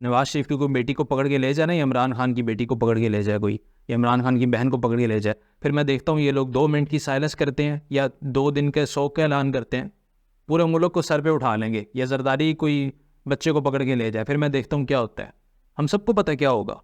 نواز شریف کی کوئی بیٹی کو پکڑ کے لے جائے نا، یا عمران خان کی بیٹی کو پکڑ کے لے جائے کوئی، یا عمران خان کی بہن کو پکڑ کے لے جائے، پھر میں دیکھتا ہوں یہ لوگ 2 منٹ کی سائلنس کرتے ہیں یا 2 دن کے شوق کا اعلان کرتے ہیں، پورے ملک کو سر پہ اٹھا لیں گے. یا زرداری کوئی بچے کو پکڑ کے لے جائے، پھر میں دیکھتا ہوں کیا ہوتا ہے. ہم سب کو پتہ کیا ہوگا،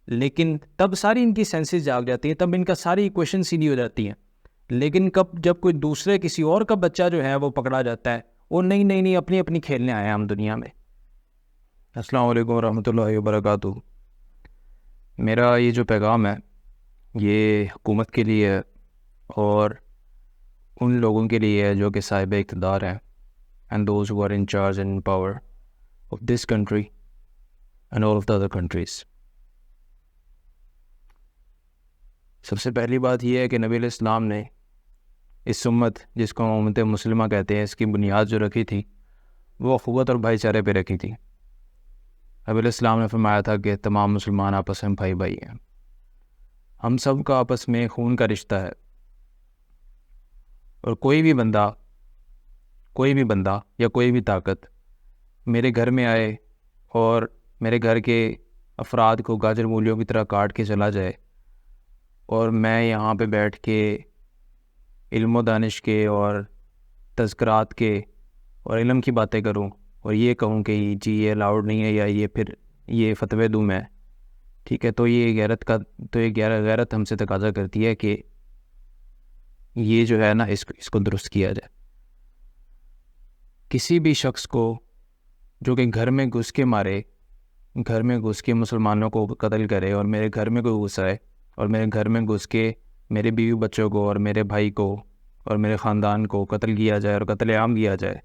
لیکن تب ساری ان کی سینسز جاگ جاتی ہیں، تب ان کا ساری ایکویشن سیدھی ہو جاتی ہیں. لیکن جب کوئی دوسرے کسی اور کا بچہ جو ہے وہ پکڑا جاتا ہے، وہ نہیں اپنی اپنی کھیلنے آئے ہیں ہم دنیا میں. السلام علیکم ورحمۃ اللہ وبرکاتہ. میرا یہ جو پیغام ہے یہ حکومت کے لیے ہے اور ان لوگوں کے لیے ہے جو کہ صاحب اقتدار ہیں، and those who are in charge and in power of this country and all of the other countries. سب سے پہلی بات یہ ہے کہ نبی علیہ السلام نے اس امت جس کو امت مسلمہ کہتے ہیں، اس کی بنیاد جو رکھی تھی وہ اخوت اور بھائی چارے پہ رکھی تھی. نبی علیہ السلام نے فرمایا تھا کہ تمام مسلمان آپس میں بھائی ہیں. ہم سب کا آپس میں خون کا رشتہ ہے، اور کوئی بھی بندہ یا کوئی بھی طاقت میرے گھر میں آئے اور میرے گھر کے افراد کو گاجر مولیوں کی طرح کاٹ کے چلا جائے، اور میں یہاں پہ بیٹھ کے علم و دانش کے اور تذکرات کے اور علم کی باتیں کروں اور یہ کہوں کہ جی یہ الاؤڈ نہیں ہے، یا یہ فتوے دوں میں، ٹھیک ہے، تو یہ غیرت ہم سے تقاضا کرتی ہے کہ یہ جو ہے نا اس کو درست کیا جائے. کسی بھی شخص کو جو کہ گھر میں گھس کے مارے، گھر میں گھس کے مسلمانوں کو قتل کرے، اور میرے گھر میں کوئی گھس آئے اور میرے گھر میں گھس کے میرے بیوی بچوں کو اور میرے بھائی کو اور میرے خاندان کو قتل کیا جائے اور قتل عام کیا جائے،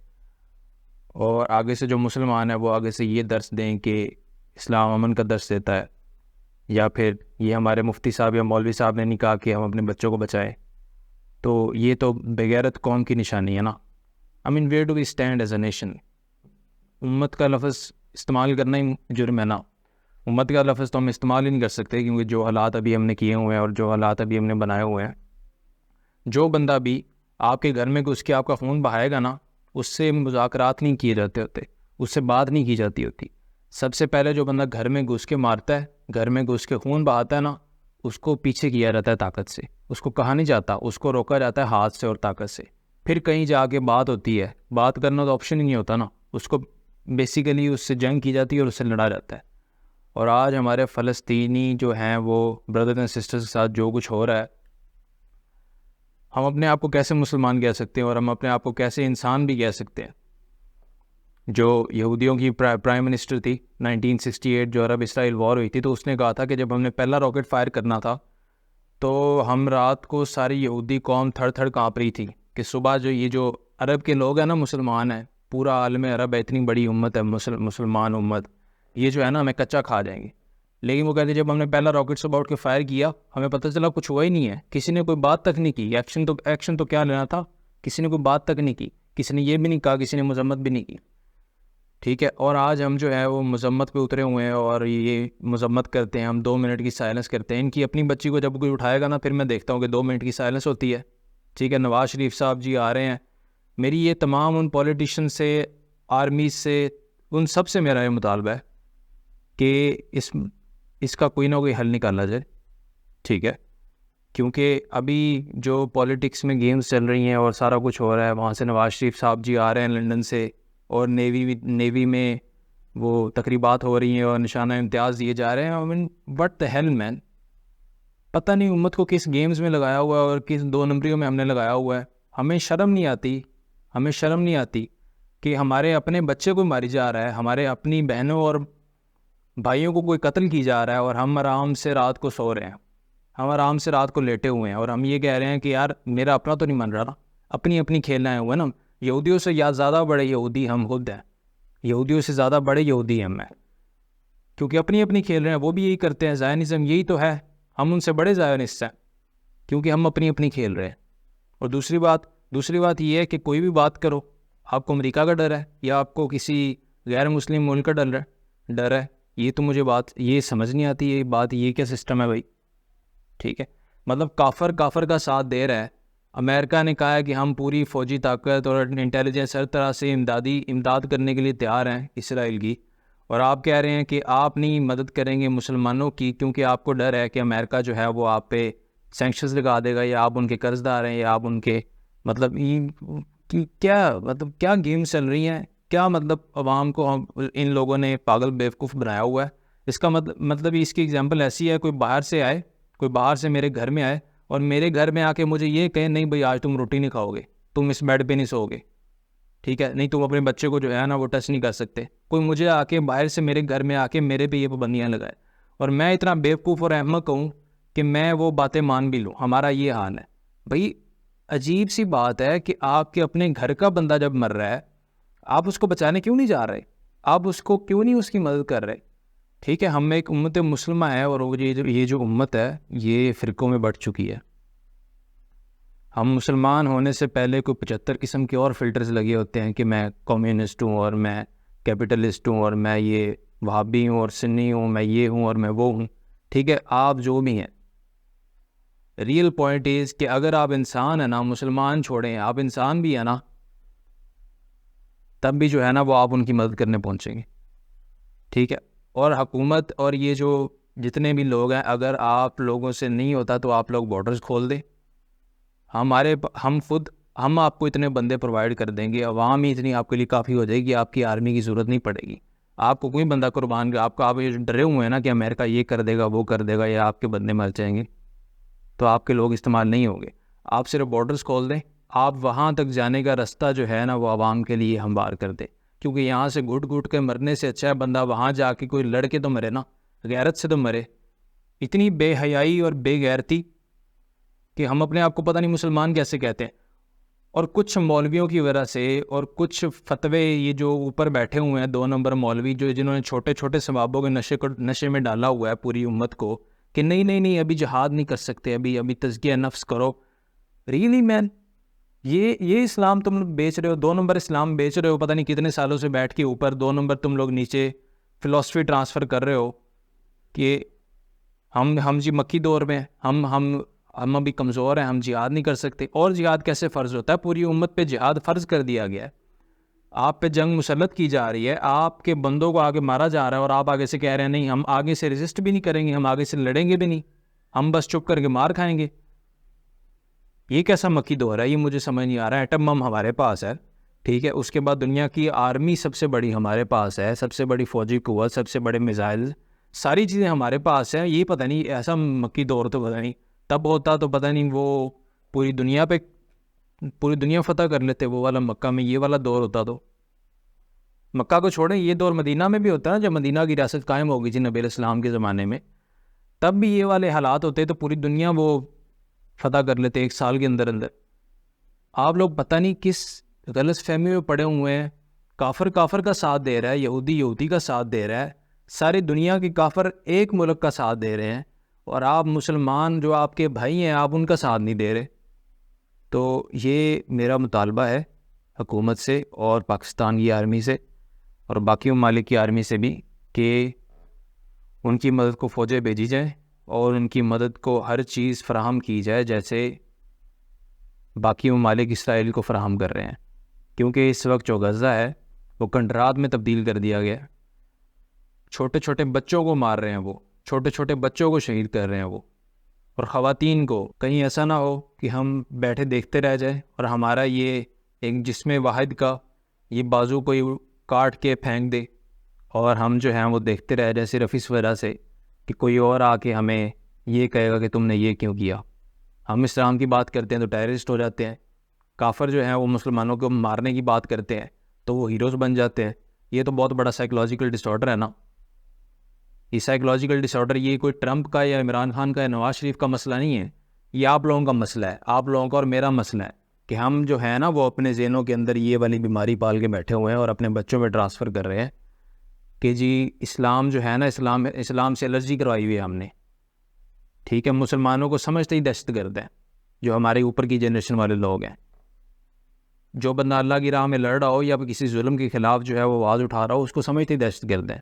اور آگے سے جو مسلمان ہے وہ آگے سے یہ درس دیں کہ اسلام امن کا درس دیتا ہے، یا پھر یہ ہمارے مفتی صاحب یا مولوی صاحب نے نہیں کہا کہ ہم اپنے بچوں کو بچائیں، تو یہ تو بغیرت قوم کی نشانی ہے نا. I mean, where do we stand as a nation? امت کا لفظ استعمال کرنا ہی جرم ہے نا. امت کا لفظ تو ہم استعمال ہی نہیں کر سکتے، کیونکہ جو حالات ابھی ہم نے کیے ہوئے ہیں اور جو حالات ابھی ہم نے بنائے ہوئے ہیں، جو بندہ بھی آپ کے گھر میں گھس کے آپ کا خون بہائے گا نا، اس سے مذاکرات نہیں کیے جاتے ہوتے، اس سے بات نہیں کی جاتی ہوتی. سب سے پہلے جو بندہ گھر میں گھس کے مارتا ہے، گھر میں گھس کے خون بہاتا ہے نا، اس کو پیچھے کیا جاتا ہے طاقت سے. اس کو کہا نہیں جاتا، اس کو روکا جاتا ہے ہاتھ سے اور طاقت سے. پھر کہیں جا کے بات ہوتی ہے، بات کرنا تو آپشن ہی نہیں ہوتا نا، اس کو بیسیکلی اس سے جنگ کی جاتی ہے اور اس سے لڑا جاتا ہے. اور آج ہمارے فلسطینی جو ہیں وہ بردرز اینڈ سسٹرز کے ساتھ جو کچھ ہو رہا ہے، ہم اپنے آپ کو کیسے مسلمان کہہ سکتے ہیں اور ہم اپنے آپ کو کیسے انسان بھی کہہ سکتے ہیں؟ جو یہودیوں کی پرائم منسٹر تھی 1968 جو عرب اسرائیل وار ہوئی تھی، تو اس نے کہا تھا کہ جب ہم نے پہلا راکٹ فائر کرنا تھا تو ہم رات کو ساری یہودی قوم تھڑ تھڑ کانپ رہی تھی کہ صبح جو عرب کے لوگ ہیں نا، مسلمان ہیں، پورا عالم عرب ہے، اتنی بڑی امت ہے مسلمان امت، یہ جو ہے نا ہمیں کچا کھا جائیں گے. لیکن وہ کہتے ہیں جب ہم نے پہلا راکٹ صبح اٹھ کے فائر کیا، ہمیں پتہ چلا کچھ ہوا ہی نہیں ہے، کسی نے کوئی بات تک نہیں کی. ایکشن تو کیا لینا تھا، کسی نے کوئی بات تک نہیں کی، کسی نے یہ بھی نہیں کہا، کسی نے مذمت بھی نہیں کی، ٹھیک ہے. اور آج ہم جو ہے وہ مذمت پہ اترے ہوئے ہیں اور یہ مذمت کرتے ہیں، ہم 2 منٹ کی سائلنس کرتے ہیں. ان کی اپنی بچی کو جب کوئی اٹھائے گا نا، پھر میں دیکھتا ہوں کہ 2 منٹ کی سائلنس ہوتی ہے، ٹھیک ہے. نواز شریف صاحب جی آ رہے ہیں، میری یہ تمام ان پولیٹیشین سے، آرمی سے، ان سب سے میرا یہ مطالبہ ہے کہ اس کا کوئی نہ کوئی حل نکالا جائے، ٹھیک ہے. کیونکہ ابھی جو پولیٹکس میں گیمز چل رہی ہیں اور سارا کچھ ہو رہا ہے، وہاں سے نواز شریف صاحب جی آ رہے ہیں لندن سے، اور نیوی میں وہ تقریبات ہو رہی ہیں اور نشانہ امتیاز دیے جا رہے ہیں. I mean, what the hell man؟ پتہ نہیں امت کو کس گیمز میں لگایا ہوا ہے اور کس 2 نمبریوں میں ہم نے لگایا ہوا ہے. ہمیں شرم نہیں آتی کہ ہمارے اپنے بچے کو ماری جا رہا ہے، ہمارے اپنی بہنوں اور بھائیوں کو کوئی قتل کی جا رہا ہے، اور ہم آرام سے رات کو سو رہے ہیں، ہم آرام سے رات کو لیٹے ہوئے ہیں، اور ہم یہ کہہ رہے ہیں کہ یار میرا اپنا تو نہیں من رہا نا، اپنی کھیلنا ہے ہوا نا. یہودیوں سے زیادہ بڑے یہودی ہم خود ہیں، یہودیوں سے زیادہ بڑے یہودی ہم ہیں، کیونکہ اپنی کھیل رہے ہیں. وہ بھی یہی کرتے ہیں، زائنزم یہی تو ہے، ہم ان سے بڑے زائنسٹ ہیں کیونکہ ہم اپنی کھیل رہے ہیں. اور دوسری بات یہ ہے کہ کوئی بھی بات کرو، آپ کو امریکہ کا ڈر ہے یا آپ کو کسی غیر مسلم ملک کا ڈر ہے، یہ تو مجھے بات یہ سمجھ نہیں آتی. یہ کیا سسٹم ہے بھائی، ٹھیک ہے. مطلب کافر کا ساتھ دے رہا ہے. امریکہ نے کہا ہے کہ ہم پوری فوجی طاقت اور انٹیلیجنس ہر طرح سے امداد کرنے کے لیے تیار ہیں اسرائیل کی، اور آپ کہہ رہے ہیں کہ آپ نہیں مدد کریں گے مسلمانوں کی کیونکہ آپ کو ڈر ہے کہ امریکہ جو ہے وہ آپ پہ سینکشنز لگا دے گا یا آپ ان کے قرض دار ہیں یا آپ ان کے مطلب کیا گیم چل رہی ہیں, کیا مطلب عوام کو ان لوگوں نے پاگل بیوقوف بنایا ہوا ہے. اس کا مطلب اس کی ایگزامپل ایسی ہے, کوئی باہر سے میرے گھر میں آئے اور میرے گھر میں آ کے مجھے یہ کہیں نہیں بھائی آج تم روٹی نہیں کھاؤ گے, تم اس بیڈ پہ نہیں سو گے, ٹھیک ہے, نہیں تم اپنے بچے کو جو ہے نا وہ ٹچ نہیں کر سکتے. کوئی مجھے آ کے باہر سے میرے گھر میں آ کے میرے پہ یہ پابندیاں لگائے اور میں اتنا بیوقوف اور احمق ہوں کہ میں وہ باتیں مان بھی لوں. ہمارا یہ حال ہے بھائی. عجیب سی بات ہے کہ آپ کے اپنے گھر کا بندہ جب مر رہا ہے آپ اس کو بچانے کیوں نہیں جا رہے, آپ اس کو کیوں نہیں اس کی مدد کر رہے. ٹھیک ہے, ہم ایک امت مسلمہ ہے اور یہ جو امت ہے یہ فرقوں میں بٹ چکی ہے. ہم مسلمان ہونے سے پہلے کوئی 75 قسم کے اور فلٹرز لگے ہوتے ہیں کہ میں کمیونسٹ ہوں اور میں کیپٹلسٹ ہوں اور میں یہ وہابی ہوں اور سنی ہوں, میں یہ ہوں اور میں وہ ہوں. ٹھیک ہے, آپ جو بھی ہیں, ریئل پوائنٹ از کہ اگر آپ انسان ہیں نا, مسلمان چھوڑیں, آپ انسان بھی ہیں نا, تب بھی جو ہے نا وہ آپ ان کی مدد کرنے پہنچیں گے. ٹھیک ہے, اور حکومت اور یہ جو جتنے بھی لوگ ہیں, اگر آپ لوگوں سے نہیں ہوتا تو آپ لوگ بارڈرز کھول دیں. ہم آپ کو اتنے بندے پرووائڈ کر دیں گے, عوام ہی اتنی آپ کے لیے کافی ہو جائے گی, آپ کی آرمی کی ضرورت نہیں پڑے گی. آپ کو کوئی بندہ قربان آپ یہ ڈرے ہوئے ہیں نا کہ امریکہ یہ کر دے گا وہ کر دے گا یا آپ کے بندے مر جائیں گے, تو آپ کے لوگ استعمال نہیں ہوں گے. آپ صرف بارڈرز کھول دیں, آپ وہاں تک جانے کا رستہ جو ہے نا وہ عوام کے لیے ہموار کر دیں. کیونکہ یہاں سے گھٹ گھٹ کے مرنے سے اچھا ہے بندہ وہاں جا کے کوئی لڑ کے تو مرے نا, غیرت سے تو مرے. اتنی بے حیائی اور بے غیرتی کہ ہم اپنے آپ کو پتہ نہیں مسلمان کیسے کہتے ہیں. اور کچھ مولویوں کی وجہ سے اور کچھ فتوے یہ جو اوپر بیٹھے ہوئے ہیں 2 نمبر مولوی جنہوں نے چھوٹے چھوٹے ثوابوں کے نشے میں ڈالا ہوا ہے پوری امت کو کہ نہیں ابھی جہاد نہیں کر سکتے, ابھی تزکیہ نفس کرو. ریئلی مین, یہ اسلام تم لوگ بیچ رہے ہو, 2 نمبر اسلام بیچ رہے ہو, پتہ نہیں کتنے سالوں سے بیٹھ کے اوپر 2 نمبر تم لوگ نیچے فلسفی ٹرانسفر کر رہے ہو کہ ہم جی مکی دور میں ہم ابھی کمزور ہیں, ہم جہاد نہیں کر سکتے. اور جہاد کیسے فرض ہوتا ہے؟ پوری امت پہ جہاد فرض کر دیا گیا ہے, آپ پہ جنگ مسلط کی جا رہی ہے, آپ کے بندوں کو آگے مارا جا رہا ہے اور آپ آگے سے کہہ رہے ہیں نہیں ہم آگے سے ریزسٹ بھی نہیں کریں گے, ہم آگے سے لڑیں گے بھی نہیں, ہم بس چپ کر کے مار کھائیں گے. یہ کیسا مکی دور ہے؟ یہ مجھے سمجھ نہیں آ رہا ہے. ایٹم بم ہمارے پاس ہے, ٹھیک ہے, اس کے بعد دنیا کی آرمی سب سے بڑی ہمارے پاس ہے, سب سے بڑی فوجی قوت, سب سے بڑے میزائل, ساری چیزیں ہمارے پاس ہیں. یہ پتہ نہیں ایسا مکی دور تو پتہ نہیں تب ہوتا تو پتہ نہیں وہ پوری دنیا فتح کر لیتے. وہ والا مکہ میں یہ والا دور ہوتا تو مکہ کو چھوڑیں, یہ دور مدینہ میں بھی ہوتا ہے جب مدینہ کی ریاست قائم ہو گئی تھی نبی علیہ السلام کے زمانے میں, تب بھی یہ والے حالات ہوتے تو پوری دنیا وہ فتح کر لیتے 1 سال کے اندر. آپ لوگ پتہ نہیں کس غلط فہمی میں پڑے ہوئے ہیں. کافر کا ساتھ دے رہا ہے, یہودی کا ساتھ دے رہا ہے, ساری دنیا کے کافر ایک ملک کا ساتھ دے رہے ہیں, اور آپ مسلمان جو آپ کے بھائی ہیں آپ ان کا ساتھ نہیں دے رہے. تو یہ میرا مطالبہ ہے حکومت سے اور پاکستان کی آرمی سے اور باقی ممالک کی آرمی سے بھی کہ ان کی مدد کو فوجیں بھیجی جائیں اور ان کی مدد کو ہر چیز فراہم کی جائے جیسے باقی ممالک اسرائیل کو فراہم کر رہے ہیں. کیونکہ اس وقت جو غزہ ہے وہ کنڈرات میں تبدیل کر دیا گیا, چھوٹے چھوٹے بچوں کو مار رہے ہیں, وہ چھوٹے چھوٹے بچوں کو شہید کر رہے ہیں وہ, اور خواتین کو. کہیں ایسا نہ ہو کہ ہم بیٹھے دیکھتے رہ جائیں اور ہمارا یہ ایک جسم واحد کا یہ بازو کوئی کاٹ کے پھینک دے اور ہم جو ہیں وہ دیکھتے رہ جائیں صرف اس وجہ سے کہ کوئی اور آ کے ہمیں یہ کہے گا کہ تم نے یہ کیوں کیا. ہم اسلام کی بات کرتے ہیں تو ٹیررسٹ ہو جاتے ہیں, کافر جو ہیں وہ مسلمانوں کو مارنے کی بات کرتے ہیں تو وہ ہیروز بن جاتے ہیں. یہ تو بہت بڑا سائیکولوجیکل ڈس آرڈر ہے نا. یہ سائیکولوجیکل ڈس آرڈر یہ کوئی ٹرمپ کا یا عمران خان کا یا نواز شریف کا مسئلہ نہیں ہے, یہ آپ لوگوں کا مسئلہ ہے, آپ لوگوں کا اور میرا مسئلہ ہے کہ ہم جو ہے نا وہ اپنے ذہنوں کے اندر یہ والی بیماری پال کے بیٹھے ہوئے ہیں اور اپنے بچوں میں ٹرانسفر کر رہے ہیں کہ جی اسلام جو ہے نا اسلام سے الرجی کروائی ہوئی ہے ہم نے. ٹھیک ہے, مسلمانوں کو سمجھتے ہی دہشت گرد ہیں جو ہمارے اوپر کی جنریشن والے لوگ ہیں. جو بندہ اللہ کی راہ میں لڑ رہا ہو یا کسی ظلم کے خلاف جو ہے وہ آواز اٹھا رہا ہو اس کو سمجھتے ہی دہشت گرد ہیں.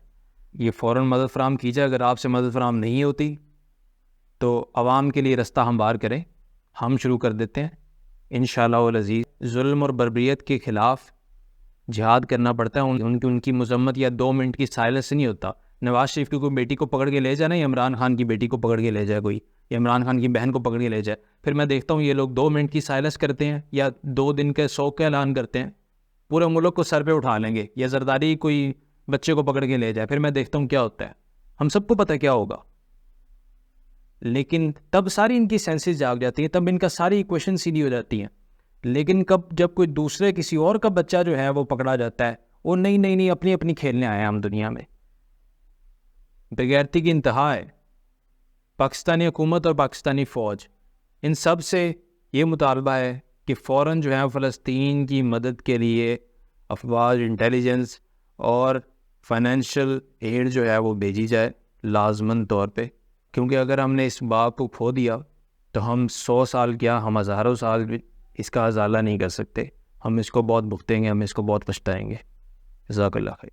یہ فوراً مدد فراہم کی جائے. اگر آپ سے مدد فراہم نہیں ہوتی تو عوام کے لیے رستہ ہموار کریں, ہم شروع کر دیتے ہیں انشاءاللہ العزیز. ظلم اور بربریت کے خلاف جہاد کرنا پڑتا ہے. ان کی مذمت یا 2 منٹ کی سائلنس سے نہیں ہوتا. نواز شریف کی کوئی بیٹی کو پکڑ کے لے جائے نا، یا عمران خان کی بیٹی کو پکڑ کے لے جائے کوئی، یا عمران خان کی بہن کو پکڑ کے لے جائے، پھر میں دیکھتا ہوں یہ لوگ 2 منٹ کی سائلنس کرتے ہیں یا 2 دن کے سوگ کا اعلان کرتے ہیں، پورے ملک کو سر پہ اٹھا لیں گے. یا زرداری کوئی بچے کو پکڑ کے لے جائے، پھر میں دیکھتا ہوں کیا ہوتا ہے. ہم سب کو پتہ کیا ہوگا. لیکن تب ساری ان کی سینسز جاگ جاتی ہیں، تب ان کا ساری ایکویشن سیدھی ہو جاتی ہیں. لیکن جب کوئی دوسرے کسی اور کا بچہ جو ہے وہ پکڑا جاتا ہے، وہ نہیں اپنی کھیلنے آئے ہیں ہم دنیا میں. بغیرتی کی انتہا ہے. پاکستانی حکومت اور پاکستانی فوج، ان سب سے یہ مطالبہ ہے کہ فوراً جو ہے فلسطین کی مدد کے لیے افواج، انٹیلیجنس اور فائنینشیل ایڈ جو ہے وہ بھیجی جائے لازماً طور پہ. کیونکہ اگر ہم نے اس باغ کو کھو دیا تو ہم 100 سال کیا، ہم ہزاروں سال بھی اس کا ازالہ نہیں کر سکتے. ہم اس کو بہت بھگتیں گے، ہم اس کو بہت پچھتائیں گے. جزاک اللہ خیر.